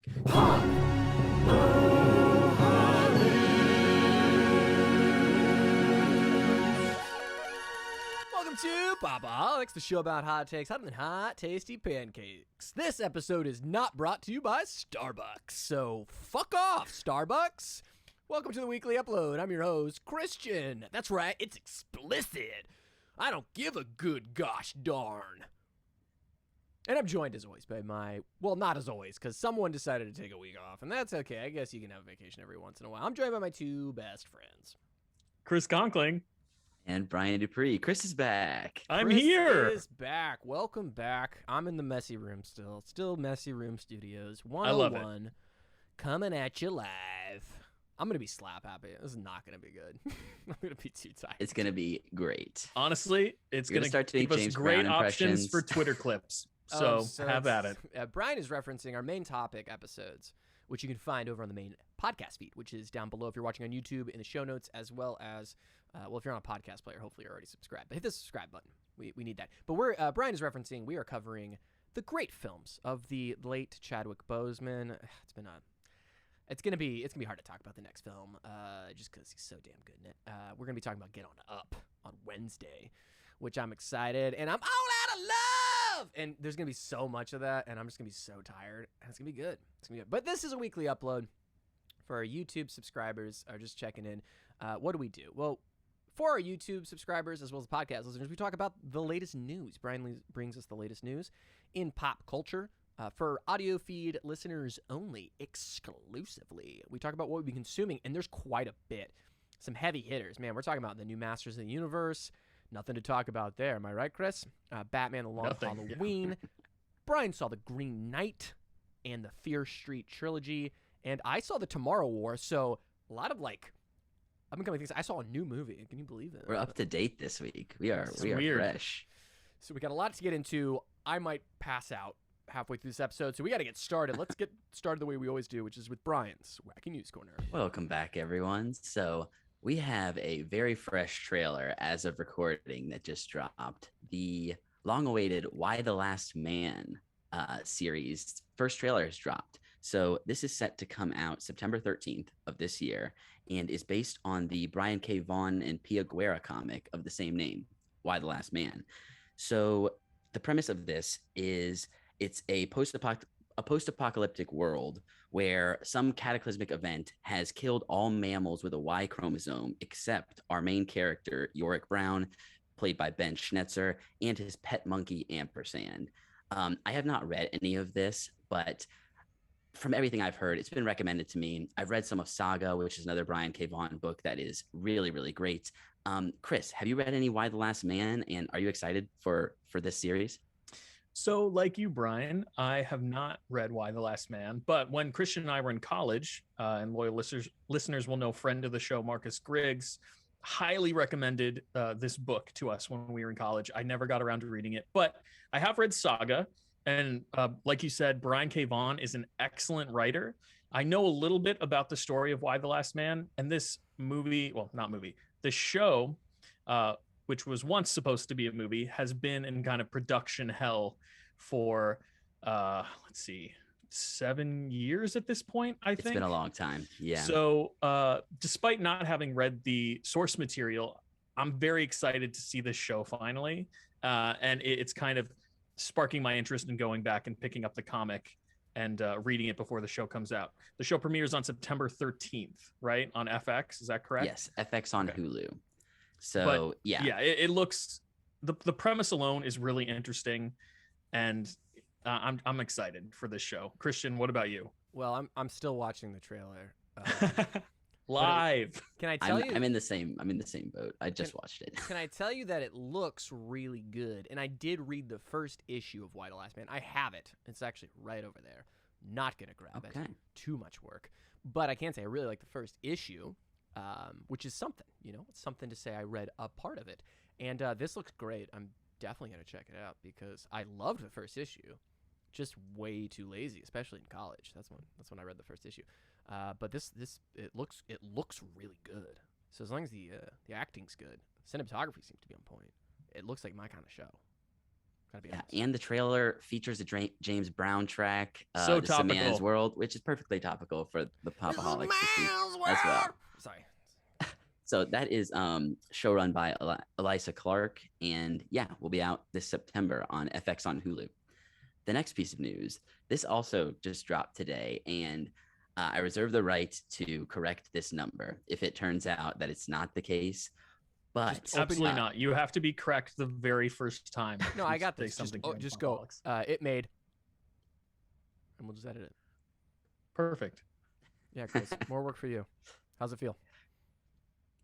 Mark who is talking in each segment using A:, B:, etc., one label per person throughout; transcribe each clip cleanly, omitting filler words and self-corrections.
A: Welcome to Pop-O-Holics, the show about hot takes, hot and hot, tasty pancakes. This episode is not brought to you by Starbucks, so fuck off, Starbucks. Welcome to the weekly upload. I'm your host, Christian. That's right, it's explicit. I don't give a good gosh darn. And I'm joined as always by not as always, because someone decided to take a week off, and that's okay. I guess you can have a vacation every once in a while. I'm joined by my two best friends.
B: Chris Conkling.
C: And Brian Dupree. Chris is back.
B: I'm here.
A: Chris is back. Welcome back. I'm in the messy room still. Still Messy Room Studios. 101.
B: I love it.
A: Coming at you live. I'm going to be slap happy. This is not going to be good. I'm going to be too tired.
C: It's going to be great.
B: Honestly, it's going to
C: start to
B: give us
C: James
B: great
C: Brown
B: options for Twitter clips. So have at it.
A: Brian is referencing our main topic episodes, which you can find over on the main podcast feed, which is down below if you're watching on YouTube in the show notes, as well as, if you're on a podcast player, hopefully you're already subscribed. But hit the subscribe button. We need that. But Brian is referencing, we are covering the great films of the late Chadwick Boseman. It's gonna be hard to talk about the next film, just because he's so damn good in it. We're gonna be talking about Get On Up on Wednesday, which I'm excited, and I'm all out of love. And there's gonna be so much of that, and I'm just gonna be so tired. And it's gonna be good. It's gonna be good. But this is a weekly upload for our YouTube subscribers. Are just checking in. What do we do? Well, for our YouTube subscribers as well as podcast listeners, we talk about the latest news. Brian brings us the latest news in pop culture. For audio feed listeners only, exclusively, we talk about what we've been consuming, and there's quite a bit. Some heavy hitters. Man, we're talking about the new Masters of the Universe. Nothing to talk about there. Am I right, Chris? Batman: The Long Halloween. Yeah. Brian saw The Green Knight and the Fear Street trilogy, and I saw The Tomorrow War, so a lot of up-and-coming things. I saw a new movie. Can you believe it?
C: We're up to date this week. We are fresh.
A: So we got a lot to get into. I might pass out halfway through this episode, so we got to get started. Let's get started the way we always do, which is with Brian's Wacky News Corner.
C: Welcome back, everyone. So we have a very fresh trailer as of recording that just dropped. The long-awaited Why the Last Man series first trailer has dropped. So this is set to come out September 13th of this year and is based on the Brian K. Vaughan and Pia Guerra comic of the same name, Why the Last Man. So the premise of this is it's a post-apocalyptic world where some cataclysmic event has killed all mammals with a Y chromosome except our main character, Yorick Brown, played by Ben Schnetzer, and his pet monkey, Ampersand. I have not read any of this, but from everything I've heard, it's been recommended to me. I've read some of Saga, which is another Brian K. Vaughan book that is really, really great. Chris, have you read any Why the Last Man, and are you excited for this series?
B: So like you, Brian, I have not read Why the Last Man, but when Christian and I were in college, and loyal listeners will know friend of the show, Marcus Griggs, highly recommended this book to us when we were in college. I never got around to reading it, but I have read Saga. And like you said, Brian K. Vaughan is an excellent writer. I know a little bit about the story of Why the Last Man, and this the show, which was once supposed to be a movie, has been in kind of production hell for, 7 years at this point, I think.
C: It's been a long time, yeah.
B: So despite not having read the source material, I'm very excited to see this show finally. And it's kind of sparking my interest in going back and picking up the comic and reading it before the show comes out. The show premieres on September 13th, right? On FX, is that correct?
C: Yes, FX on Hulu. So,
B: it looks, the premise alone is really interesting, and I'm excited for this show. Christian, what about you?
A: Well, I'm still watching the trailer.
B: Live.
A: Can I tell you?
C: I'm in the same boat. I just watched it.
A: Can I tell you that it looks really good? And I did read the first issue of Why the Last Man. I have it. It's actually right over there. Not gonna grab it. Too much work. But I can say I really like the first issue. Which is something, it's something to say I read a part of it. And this looks great. I'm definitely going to check it out because I loved the first issue. Just way too lazy, especially in college. That's when I read the first issue. But it looks really good. So as long as the acting's good, cinematography seems to be on point. It looks like my kind of show. Gotta be
C: Yeah,
A: honest.
C: and the trailer features a James Brown track,
B: So
C: "This is a Man's
B: topical.
C: World," which is perfectly topical for the Pop-O-Holics this week as well.
A: Sorry.
C: So that is show run by Elisa Clark, and yeah, will be out this September on FX on Hulu. The next piece of news, this also just dropped today, and I reserve the right to correct this number if it turns out that it's not the case. But
B: Absolutely not. You have to be correct the very first time.
A: No, I got
B: Say
A: this.
B: something
A: Just
B: here on
A: go.
B: Pop-O-Holics.
A: It made. And we'll just edit it.
B: Perfect.
A: Yeah, Chris. More work for you. How's it feel?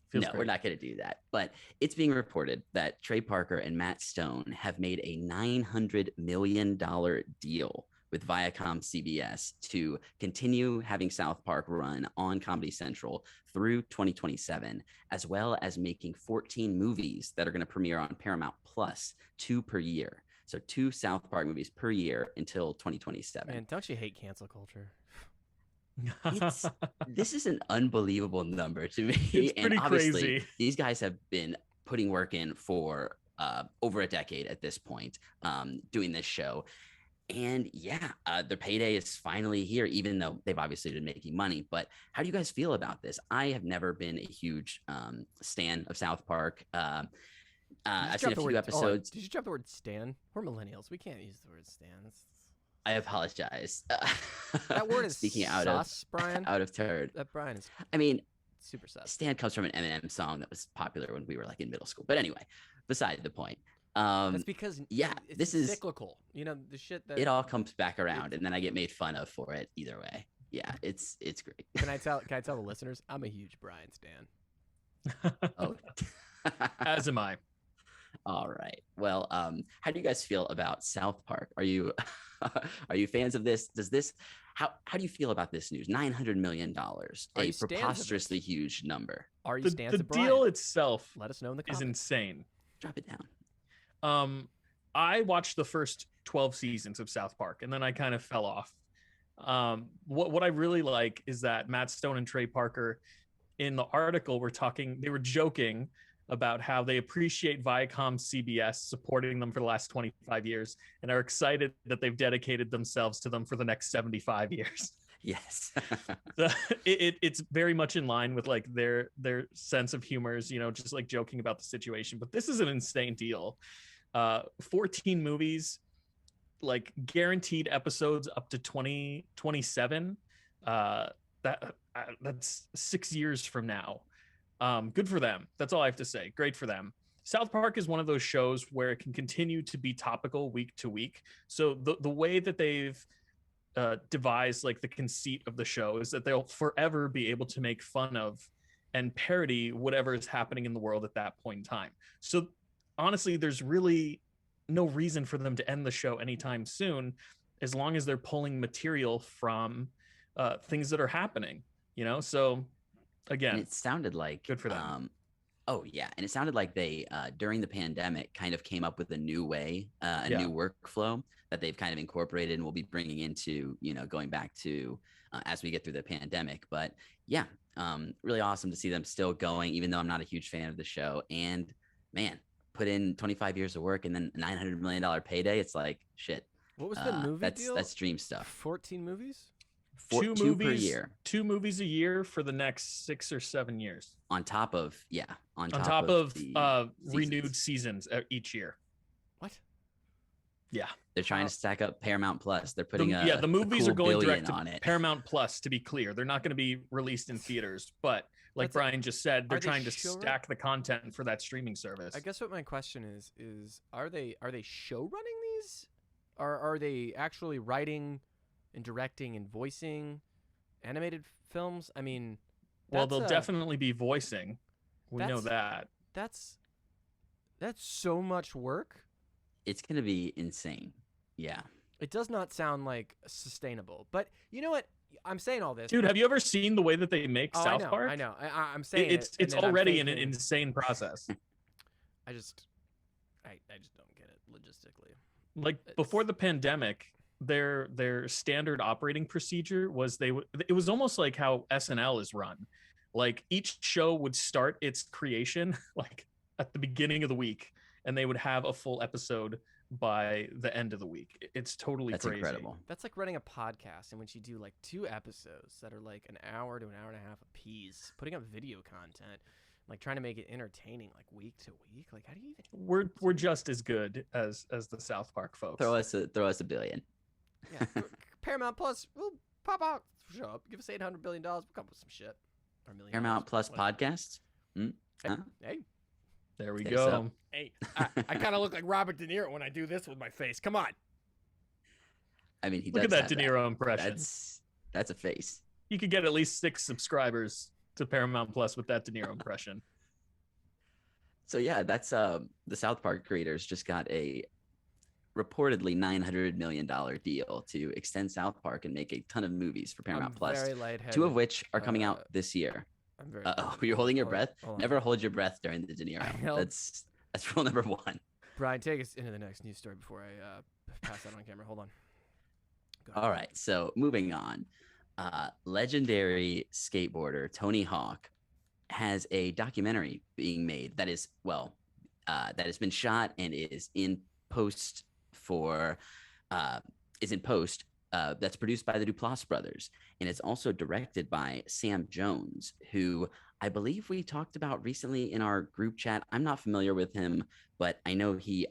B: Feels
C: no,
B: great.
C: we're not going to do that. But it's being reported that Trey Parker and Matt Stone have made a $900 million deal with ViacomCBS to continue having South Park run on Comedy Central through 2027, as well as making 14 movies that are going to premiere on Paramount Plus, 2 per year. So 2 South Park movies per year until 2027.
A: Man, don't you hate cancel culture?
C: This is an unbelievable number to me.
B: It's
C: and
B: pretty
C: obviously,
B: crazy.
C: these guys have been putting work in for over a decade at this point, doing this show. And yeah, their payday is finally here, even though they've obviously been making money. But how do you guys feel about this? I have never been a huge stan of South Park. I've seen a few episodes.
A: Did you drop the word stan? We're millennials. We can't use the word stan.
C: I apologize.
A: That word is
C: speaking
A: sus, Brian.
C: out of turn.
A: That Brian is
C: I mean,
A: super sus.
C: Stan comes from an Eminem song that was popular when we were like in middle school. But anyway, beside the point.
A: That's because
C: this
A: it's
C: is
A: cyclical. You know, the shit that
C: it all comes back around, and then I get made fun of for it either way. Yeah, it's great.
A: Can I tell the listeners? I'm a huge Brian stan.
C: Oh.
B: As am I.
C: All right. Well, how do you guys feel about South Park? Are you fans of this? How do you feel about this news? $900 million, a preposterously huge number.
A: Are you
B: The
A: stans of Brian?
B: deal itself
A: Let us know in the
B: is
A: comments.
B: insane.
C: Drop it down.
B: I watched the first 12 seasons of South Park, and then I kind of fell off. What I really like is that Matt Stone and Trey Parker in the article they were joking about how they appreciate ViacomCBS supporting them for the last 25 years and are excited that they've dedicated themselves to them for the next 75 years.
C: Yes.
B: It's very much in line with like their sense of humor is, just like joking about the situation. But this is an insane deal. 14 movies, like guaranteed episodes up to 2027. That's 6 years from now. Good for them. That's all I have to say. Great for them. South Park is one of those shows where it can continue to be topical week to week. So the way that they've devised like the conceit of the show is that they'll forever be able to make fun of and parody whatever is happening in the world at that point in time. So honestly, there's really no reason for them to end the show anytime soon, as long as they're pulling material from things that are happening, So again,
C: and it sounded like
B: good for them.
C: Oh yeah, and it sounded like they during the pandemic kind of came up with a new way, new workflow that they've kind of incorporated and will be bringing into going back to as we get through the pandemic. But yeah, really awesome to see them still going, even though I'm not a huge fan of the show. And man, put in 25 years of work and then a $900 million payday. It's like shit.
A: What was the movie deal?
C: That's dream stuff.
A: 14 movies?
B: Two
C: two
B: movies
C: per year.
B: 2 movies a year for the next 6 or 7 years.
C: On top of
B: On top of
C: the
B: renewed seasons each year.
A: What?
B: Yeah.
C: They're trying to stack up Paramount Plus. They're putting
B: the movies
C: cool
B: are going direct
C: billion
B: to
C: on it.
B: Paramount Plus, to be clear. They're not going to be released in theaters, but like Brian just said, they're trying to stack the content for that streaming service.
A: I guess what my question is are they show running these? Or are they actually writing and directing and voicing animated films? I mean,
B: well, they'll definitely be voicing. We know that.
A: That's so much work.
C: It's going to be insane. Yeah.
A: It does not sound like sustainable. But you know what? I'm saying all this.
B: Dude, have you ever seen the way that they make South Park?
A: I know. I'm saying
B: it's already an insane process.
A: I just don't get it logistically.
B: Like before the pandemic, their standard operating procedure was it was almost like how SNL is run. Like each show would start its creation like at the beginning of the week, and they would have a full episode by the end of the week. It's totally
C: That's
B: crazy.
C: incredible.
A: That's like running a podcast in which you do like 2 episodes that are like an hour to an hour and a half a piece, putting up video content, like trying to make it entertaining like week to week. Like how do you even
B: We're just as good as the South Park folks.
C: Throw us a billion.
A: Yeah. Paramount Plus will pop out, show up, give us $800 billion, we'll come up with some shit. Or $1 million.
C: Paramount Plus
A: whatever.
C: podcasts.
A: Hey,
C: Huh?
A: hey,
B: There we
C: Think
B: go.
C: so.
A: hey, I kind of look like Robert De Niro when I do this with my face. Come on.
C: I mean, he
B: Look
C: does
B: at that
C: have
B: De Niro impression.
C: That's a face.
B: You could get at least 6 subscribers to Paramount Plus with that De Niro impression.
C: So yeah, that's the South Park creators just got a reportedly $900 million deal to extend South Park and make a ton of movies for Paramount Plus.
A: Very lightheaded.
C: 2 of which are coming out this year.
A: I'm very.
C: You're holding your
A: Hold on,
C: breath.
A: hold on.
C: Never hold your breath during the De Niro.
A: held-
C: That's rule number 1.
A: Brian, take us into the next news story before I pass that on camera. Hold on. Go ahead.
C: All right, so moving on. Legendary skateboarder Tony Hawk has a documentary being made that has been shot and is in post that's produced by the Duplass brothers, and it's also directed by Sam Jones, who I believe we talked about recently in our group chat. I'm not familiar with him, but I know he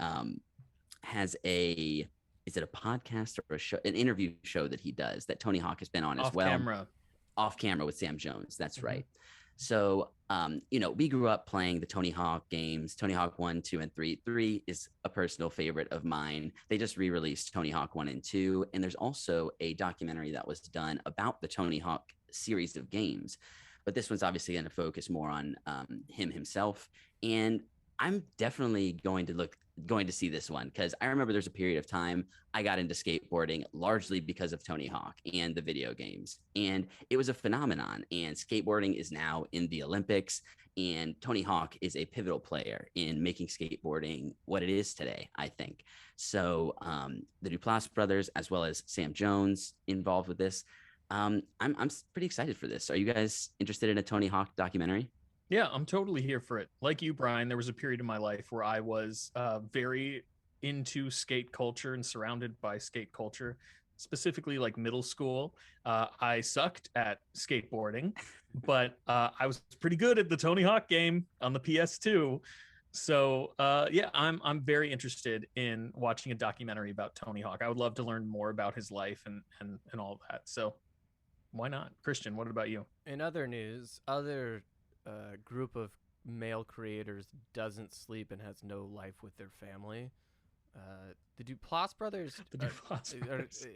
C: has is it a podcast or a show, an interview show that he does that Tony Hawk has been on as well. Off camera with Sam Jones. That's right. So, we grew up playing the Tony Hawk games, Tony Hawk 1, 2, and 3. 3 is a personal favorite of mine. They just re-released Tony Hawk 1 and 2. And there's also a documentary that was done about the Tony Hawk series of games. But this one's obviously going to focus more on him himself. And I'm definitely going to see this one because I remember there's a period of time I got into skateboarding largely because of Tony Hawk and the video games, and it was a phenomenon. And skateboarding is now in the Olympics, and Tony Hawk is a pivotal player in making skateboarding what it is today, I think. So the Duplass brothers, as well as Sam Jones, involved with this. I'm pretty excited for this. Are you guys interested in a Tony Hawk documentary?
B: Yeah, I'm totally here for it. Like you, Brian, there was a period in my life where I was very into skate culture and surrounded by skate culture, specifically like middle school. I sucked at skateboarding, but I was pretty good at the Tony Hawk game on the PS2. So yeah, I'm very interested in watching a documentary about Tony Hawk. I would love to learn more about his life and all that. So why not? Christian, what about you?
A: In other news, group of male creators doesn't sleep and has no life with their family. The Duplass brothers,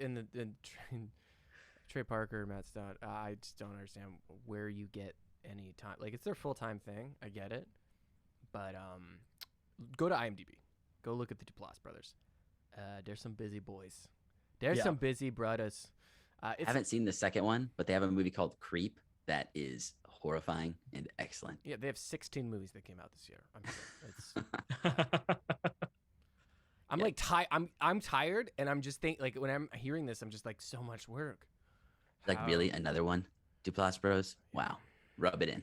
A: in Trey Parker, Matt Stott. I just don't understand where you get any time. Like, it's their full-time thing. I get it, but go to IMDb. Go look at the Duplass brothers. There's some busy boys. There's some busy brothers.
C: I haven't seen the second one, but they have a movie called Creep that is horrifying and excellent.
A: Yeah, they have 16 movies that came out this year. I'm sure. I'm like I'm tired, and I'm just like when I'm hearing this, I'm just like, so much work.
C: Like, really, another one? Duplass Bros? Wow. Rub it in.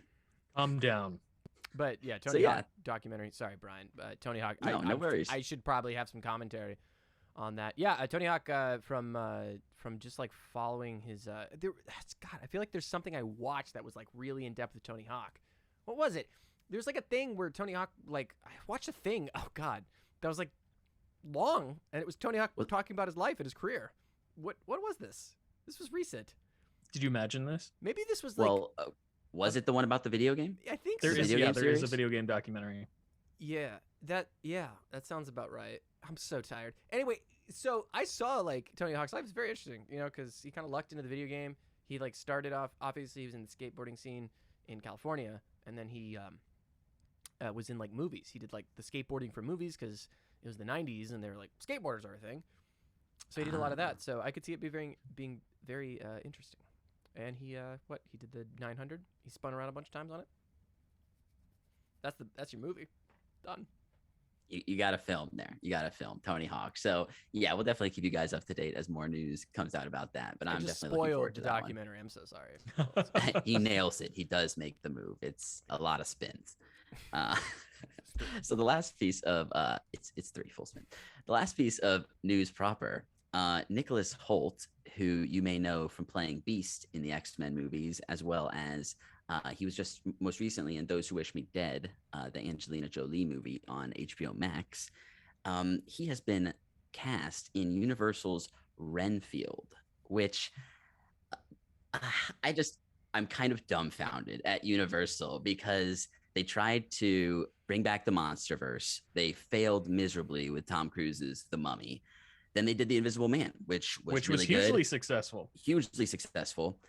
B: Calm down.
A: But yeah, Tony Hawk documentary. Sorry, Brian. Tony Hawk.
C: No worries.
A: I should probably have some commentary on that. Yeah, Tony Hawk from just like following his. God, I feel like there's something I watched that was like really in depth with Tony Hawk. What was it? There's like a thing where Tony Hawk, like, I watched a thing. Oh God, that was like long, and it was Tony Hawk talking about his life and his career. What was this? This was recent.
B: Did you imagine this?
A: Maybe this was like.
C: Well, was it the one about the video game?
A: I think
B: there
A: so.
B: is.
C: Video game
B: There is a
C: series?
B: video game documentary.
A: Yeah, that sounds about right. I'm so tired. Anyway, so I saw like Tony Hawk's life. It's very interesting, because he kind of lucked into the video game. He like started off. Obviously, he was in the skateboarding scene in California, and then he was in like movies. He did like the skateboarding for movies because it was the '90s, and they were like skateboarders are a thing. So he did a lot of that. So I could see it being very interesting. And he did the 900. He spun around a bunch of times on it. That's your movie. Done.
C: You got to film there. You got to film Tony Hawk. So yeah, we'll definitely keep you guys up to date as more news comes out about that. But I'm
A: just
C: definitely looking forward to
A: the
C: that
A: documentary. I'm so sorry.
C: one. He nails it. He does make the move. It's a lot of spins. So the last piece of it's three full spin. The last piece of news proper. Nicholas Hoult, who you may know from playing Beast in the X-Men movies, as well as he was just most recently in Those Who Wish Me Dead, the Angelina Jolie movie on HBO Max. He has been cast in Universal's Renfield, which I'm kind of dumbfounded at Universal because they tried to bring back the Monsterverse. They failed miserably with Tom Cruise's The Mummy. Then they did The Invisible Man, which was really
B: hugely
C: good.
B: successful.
C: Hugely successful.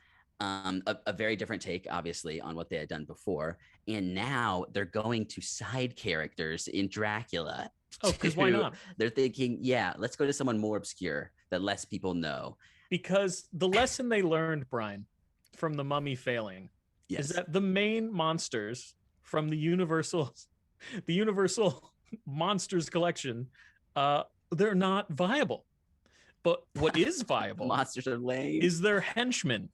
C: A very different take, obviously, on what they had done before. And now they're going to side characters in Dracula.
B: Oh, because why not?
C: They're thinking, yeah, let's go to someone more obscure that less people know.
B: Because the lesson they learned, Brian, from The Mummy failing is that the main monsters from the Universal Monsters collection, they're not viable. But what is viable
C: monsters are lame.
B: Is their henchmen.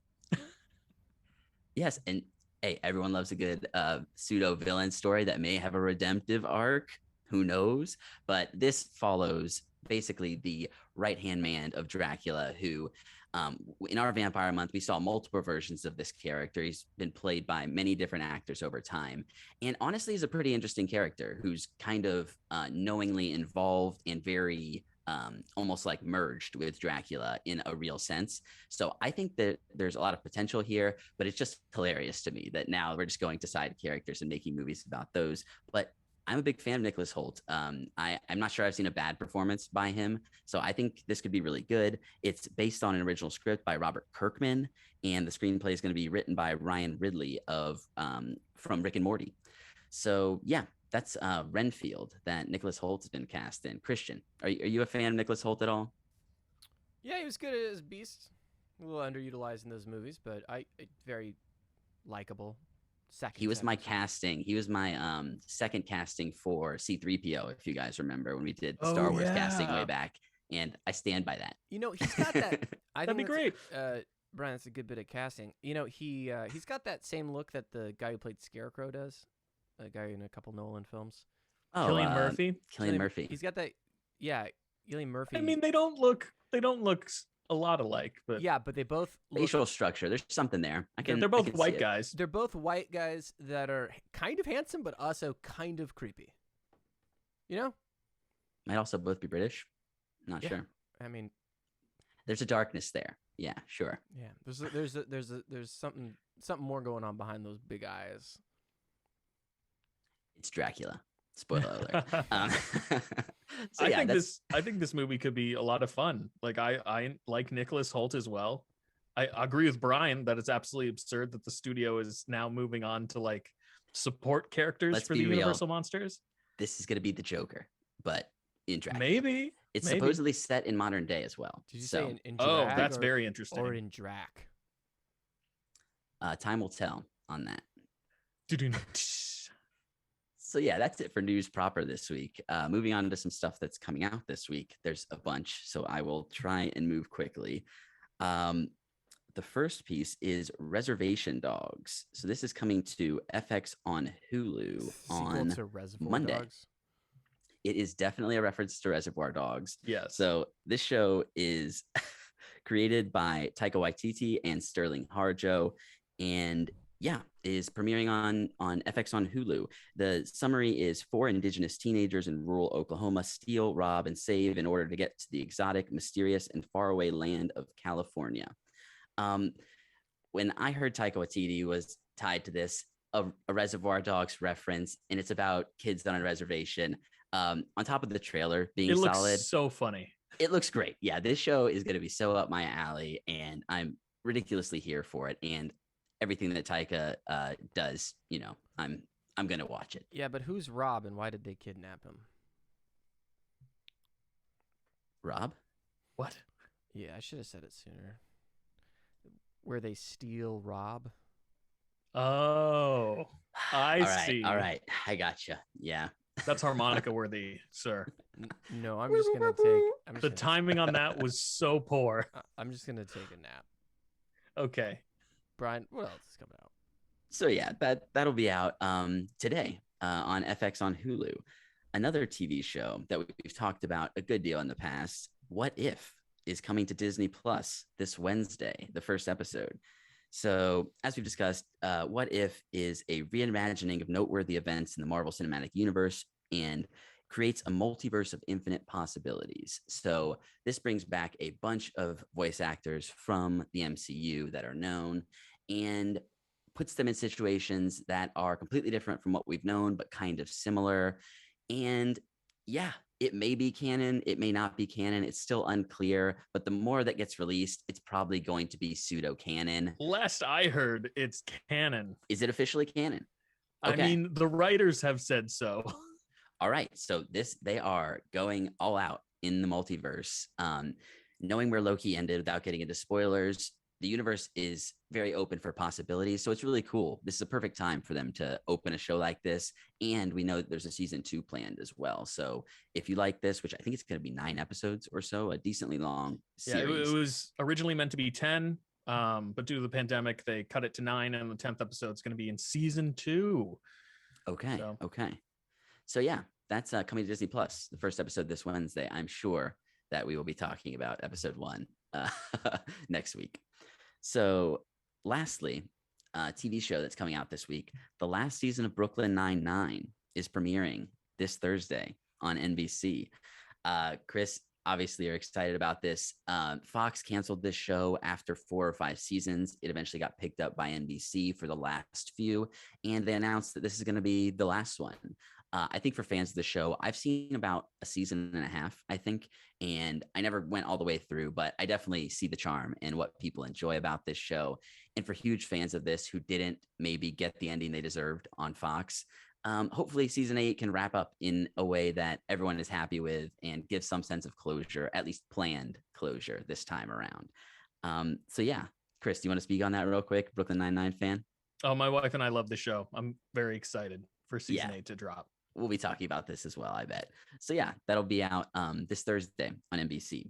C: Yes, and hey, everyone loves a good pseudo villain story that may have a redemptive arc. Who knows? But this follows basically the right-hand man of Dracula, who in our Vampire Month, we saw multiple versions of this character. He's been played by many different actors over time. And honestly, he's a pretty interesting character who's kind of knowingly involved and very almost like merged with Dracula in a real sense. So I think that there's a lot of potential here, but it's just hilarious to me that now we're just going to side characters and making movies about those. But I'm a big fan of Nicholas Hoult. I'm not sure I've seen a bad performance by him. So I think this could be really good. It's based on an original script by Robert Kirkman, and the screenplay is going to be written by Ryan Ridley from Rick and Morty. So yeah, that's Renfield that Nicholas Hoult has been cast in. Christian, are you a fan of Nicholas Hoult at all?
A: Yeah, he was good as Beast. A little underutilized in those movies, but very likable.
C: He was my casting. He was my second casting for C-3PO, if you guys remember when we did the Star Wars casting way back. And I stand by that.
A: You know, he's got that.
B: That'd be great.
A: Brian, that's a good bit of casting. You know, he's got that same look that the guy who played Scarecrow does. A guy in a couple Nolan films.
B: Oh, Cillian Murphy.
C: Cillian Murphy.
A: He's got that. Yeah, Cillian Murphy.
B: I mean, they don't look a lot alike, but
A: yeah, but they both
C: facial structure. There's something there.
B: They're both white guys.
A: They're both white guys that are kind of handsome, but also kind of creepy. You know,
C: might also both be British. Not sure.
A: I mean,
C: there's a darkness there. Yeah, sure.
A: Yeah, there's something more going on behind those big eyes.
C: It's Dracula. Spoiler alert.
B: So yeah, I think this movie could be a lot of fun. Like I like Nicholas Hoult as well. I agree with Brian that it's absolutely absurd that the studio is now moving on to like support characters for the Universal monsters.
C: This is going to be the Joker, but in Dracula.
B: Maybe
C: it's supposedly set in modern day as well.
A: Did you say in
B: oh, that's very interesting.
A: Or in Drac?
C: Time will tell on that. So yeah, that's it for news proper this week. Moving on to some stuff that's coming out this week. There's a bunch, so I will try and move quickly. The first piece is Reservation Dogs. So this is coming to FX on Hulu on Monday.
A: Dogs?
C: It is definitely a reference to Reservoir Dogs.
B: Yes.
C: So this show is created by Taika Waititi and Sterling Harjo, and yeah, is premiering on FX on Hulu. The summary is 4 indigenous teenagers in rural Oklahoma steal, rob, and save in order to get to the exotic, mysterious, and faraway land of California. When I heard Taika Waititi was tied to this, a Reservoir Dogs reference, and it's about kids on a reservation, on top of the trailer being solid.
B: It looks so funny.
C: It looks great. Yeah, this show is going to be so up my alley, and I'm ridiculously here for it. And everything that Taika does, you know, I'm gonna watch it.
A: Yeah, but who's Rob and why did they kidnap him?
C: Rob?
B: What?
A: Yeah, I should have said it sooner. Where they steal Rob?
B: Oh, I see.
C: All right, I gotcha. Yeah,
B: that's harmonica worthy, sir.
A: No, I'm just gonna take.
B: The timing on that was so poor.
A: I'm just gonna take a nap.
B: Okay.
A: Brian, what else is coming out?
C: So yeah, that'll be out today. on FX on Hulu. Another TV show that we've talked about a good deal in the past, What If, is coming to Disney Plus this Wednesday, the first episode. So, as we've discussed, What If is a reimagining of noteworthy events in the Marvel Cinematic Universe and creates a multiverse of infinite possibilities. So, this brings back a bunch of voice actors from the MCU that are known and puts them in situations that are completely different from what we've known, but kind of similar. And yeah, it may be canon, it may not be canon. It's still unclear, but the more that gets released, it's probably going to be pseudo canon.
B: Last I heard, it's canon.
C: Is it officially canon?
B: Okay. I mean, the writers have said so.
C: All right. So they are going all out in the multiverse. Knowing where Loki ended without getting into spoilers, the universe is very open for possibilities. So it's really cool. This is a perfect time for them to open a show like this. And we know that there's a season 2 planned as well. So if you like this, which I think it's going to be 9 episodes or so, a decently long series.
B: Yeah, it was originally meant to be 10, but due to the pandemic, they cut it to 9, and the 10th episode is going to be in season 2.
C: Okay. So yeah, that's coming to Disney Plus. The first episode this Wednesday. I'm sure that we will be talking about episode 1 next week. So lastly, a TV show that's coming out this week, the last season of Brooklyn Nine-Nine is premiering this Thursday on NBC. Chris, obviously you're excited about this. Fox canceled this show after 4 or 5 seasons. It eventually got picked up by NBC for the last few, and they announced that this is going to be the last one. I think for fans of the show, I've seen about a season and a half, I think, and I never went all the way through, but I definitely see the charm and what people enjoy about this show. And for huge fans of this who didn't maybe get the ending they deserved on Fox, hopefully season 8 can wrap up in a way that everyone is happy with and give some sense of closure, at least planned closure this time around. So yeah, Chris, do you want to speak on that real quick? Brooklyn Nine-Nine fan?
B: Oh, my wife and I love the show. I'm very excited for season 8 to drop.
C: We'll be talking about this as well, I bet. So yeah, that'll be out this Thursday on NBC.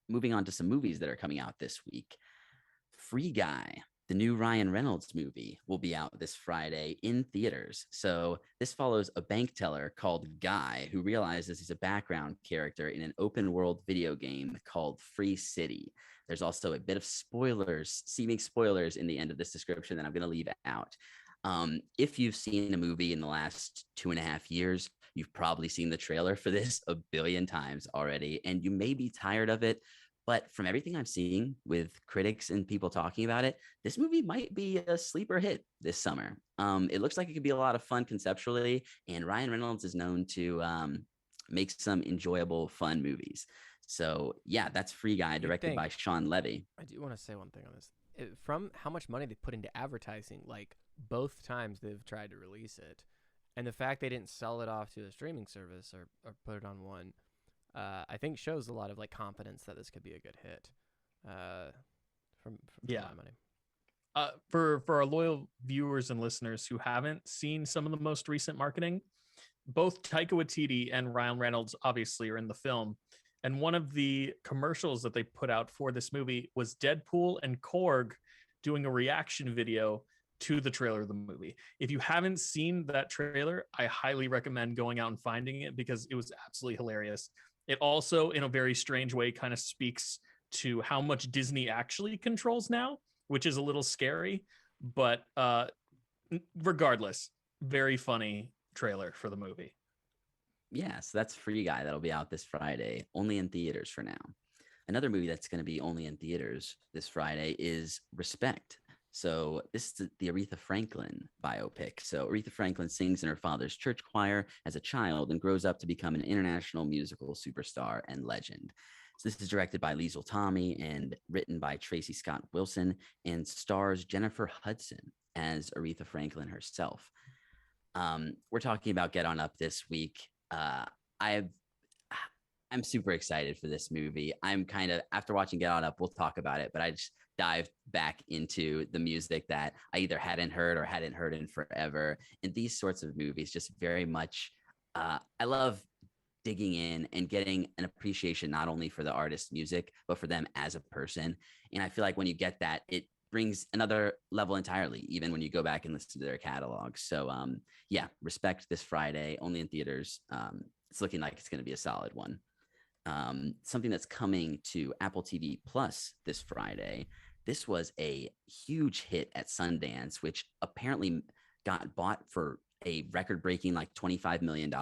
C: Moving on to some movies that are coming out this week. Free Guy, the new Ryan Reynolds movie, will be out this Friday in theaters. So this follows a bank teller called Guy who realizes he's a background character in an open world video game called Free City. There's also a bit of seeming spoilers in the end of this description that I'm going to leave out. If you've seen a movie in the last 2.5 years, you've probably seen the trailer for this a billion times already, and you may be tired of it. But from everything I'm seeing with critics and people talking about it, this movie might be a sleeper hit this summer. It looks like it could be a lot of fun conceptually, and Ryan Reynolds is known to make some enjoyable, fun movies. So yeah, that's Free Guy, directed by Sean Levy.
A: I do want to say one thing on this. From how much money they put into advertising, like both times they've tried to release it, and the fact they didn't sell it off to a streaming service or put it on one, I think shows a lot of like confidence that this could be a good hit. From my money.
B: For our loyal viewers and listeners who haven't seen some of the most recent marketing, both Taika Waititi and Ryan Reynolds obviously are in the film. And one of the commercials that they put out for this movie was Deadpool and Korg doing a reaction video to the trailer of the movie. If you haven't seen that trailer, I highly recommend going out and finding it because it was absolutely hilarious. It also, in a very strange way, kind of speaks to how much Disney actually controls now, which is a little scary. But regardless, very funny trailer for the movie.
C: Yeah, so that's Free Guy. That'll be out this Friday, only in theaters for now. Another movie that's going to be only in theaters this Friday is Respect. So this is the Aretha Franklin biopic. So Aretha Franklin sings in her father's church choir as a child and grows up to become an international musical superstar and legend. So this is directed by Liesl Tommy and written by Tracy Scott Wilson and stars Jennifer Hudson as Aretha Franklin herself. We're talking about Get On Up this week. I'm super excited for this movie. I'm kind of, after watching Get On Up, we'll talk about it, but I just dived back into the music that I either hadn't heard in forever. And these sorts of movies just very much, I love digging in and getting an appreciation not only for the artist's music, but for them as a person. And I feel like when you get that, it brings another level entirely, even when you go back and listen to their catalog. So yeah, Respect this Friday, only in theaters. It's looking like it's going to be a solid one. Something that's coming to Apple TV Plus this Friday. This was a huge hit at Sundance, which apparently got bought for a record-breaking like $25 million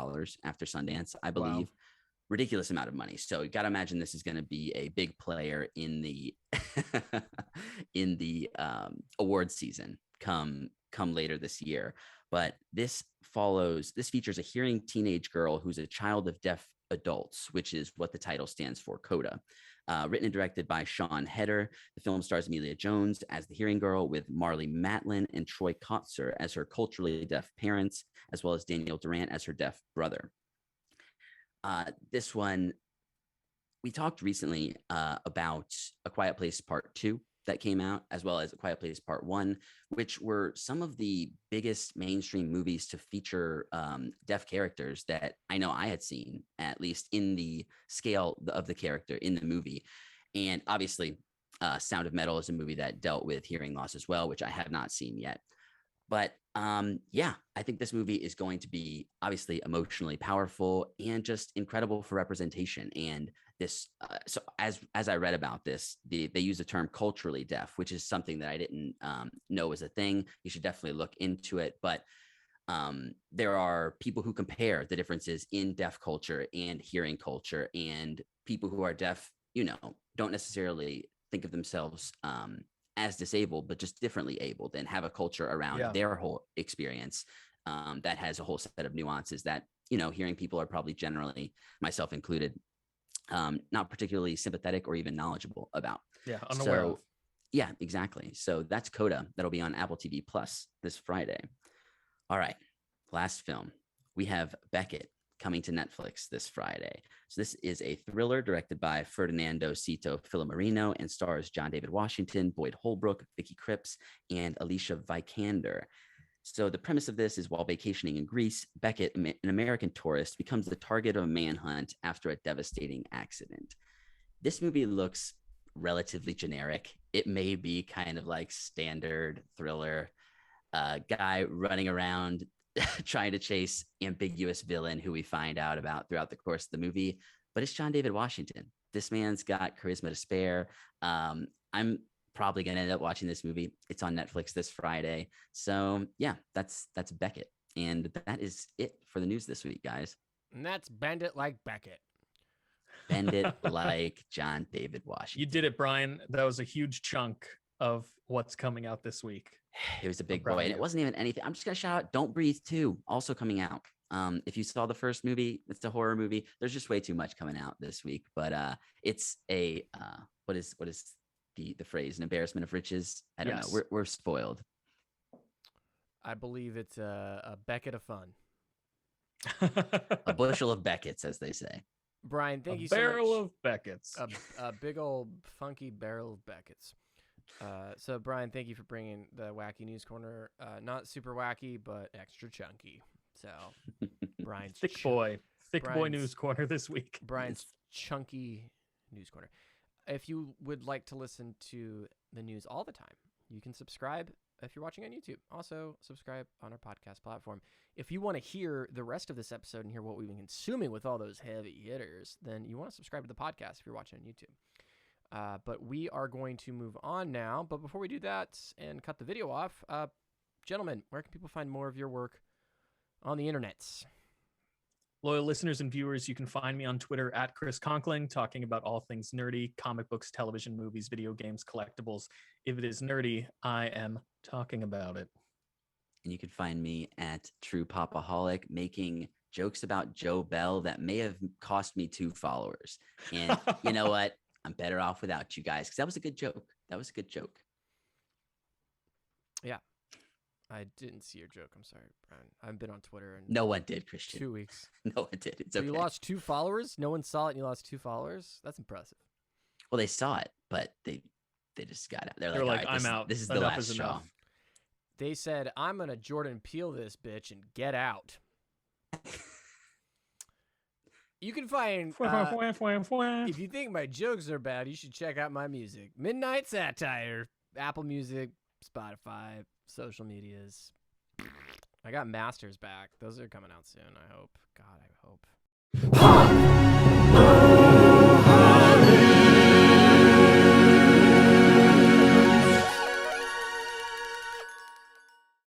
C: after Sundance, I believe. Wow. Ridiculous amount of money. So you got to imagine this is going to be a big player in the in the award season come later this year. But this features a hearing teenage girl who's a child of deaf adults, which is what the title stands for, Coda. Written and directed by Sean Heder. The film stars Emilia Jones as the hearing girl, with Marlee Matlin and Troy Kotzer as her culturally deaf parents, as well as Daniel Durant as her deaf brother. This one, we talked recently about A Quiet Place Part 2 that came out, as well as A Quiet Place Part 1, which were some of the biggest mainstream movies to feature deaf characters that I know I had seen, at least in the scale of the character in the movie. And obviously, Sound of Metal is a movie that dealt with hearing loss as well, which I have not seen yet. But yeah, I think this movie is going to be obviously emotionally powerful and just incredible for representation. And this, so as I read about this, they use the term culturally deaf, which is something that I didn't know was a thing. You should definitely look into it. But there are people who compare the differences in deaf culture and hearing culture, and people who are deaf, don't necessarily think of themselves as disabled, but just differently abled, and have a culture around their whole experience that has a whole set of nuances that, hearing people are probably generally, myself included, not particularly sympathetic or even knowledgeable about.
B: Yeah, unaware of.
C: Yeah, exactly. So that's Coda. That'll be on Apple TV Plus this Friday. All right, last film. We have Beckett coming to Netflix this Friday. So this is a thriller directed by Ferdinando Cito Filomarino and stars John David Washington, Boyd Holbrook, Vicky Krieps, and Alicia Vikander. So the premise of this is, while vacationing in Greece, Beckett, an American tourist, becomes the target of a manhunt after a devastating accident. This movie looks relatively generic. It may be kind of like standard thriller, guy running around trying to chase ambiguous villain who we find out about throughout the course of the movie. But it's John David Washington. This man's got charisma to spare. I'm probably going to end up watching this movie. It's on Netflix this Friday. So yeah, that's Beckett. And that is it for the news this week, guys.
A: And that's Bend It Like Beckett.
C: Bend it like John David Washington.
B: You did it, Brian. That was a huge chunk of what's coming out this week.
C: It was a big boy, and it wasn't even anything. I'm just going to shout out Don't Breathe 2, also coming out. If you saw the first movie, it's a horror movie. There's just way too much coming out this week, but it's a what is the phrase? An embarrassment of riches. I don't know. We're spoiled.
A: I believe it's a Beckett of fun.
C: A bushel of Beckett's, as they say.
A: Brian, thank you so much.
B: A barrel of Beckett's.
A: A big old funky barrel of Beckett's. So Brian, thank you for bringing the wacky news corner. Not super wacky, but extra chunky. So Brian's
B: thick boy news corner this week.
A: Brian's chunky news corner. If you would like to listen to the news all the time, you can subscribe if you're watching on YouTube. Also, subscribe on our podcast platform. If you want to hear the rest of this episode and hear what we've been consuming with all those heavy hitters, then you want to subscribe to the podcast if you're watching on YouTube. But we are going to move on now. But before we do that and cut the video off, gentlemen, where can people find more of your work on the internets?
B: Loyal listeners and viewers, you can find me on Twitter at Chris Conkling, talking about all things nerdy, comic books, television, movies, video games, collectibles. If it is nerdy, I am talking about it.
C: And you can find me at True Pop-O-Holic, making jokes about Joe Bell that may have cost me 2 followers. And you know what? I'm better off without you guys, because that was a good joke.
A: Yeah. I didn't see your joke. I'm sorry, Brian. I haven't been on Twitter in
C: no one did, Christian.
A: 2 weeks.
C: No one did. It's
A: so
C: okay.
A: You lost 2 followers? No one saw it and you lost 2 followers? That's impressive.
C: Well, they saw it, but they just got out. They're like,
B: I'm out.
C: This is the last straw.
A: They said, I'm going to Jordan Peele this bitch and get out. You can find, if you think my jokes are bad, you should check out my music. Midnight Satire, Apple Music, Spotify, social medias. I got Masters back. Those are coming out soon, I hope. God, I hope.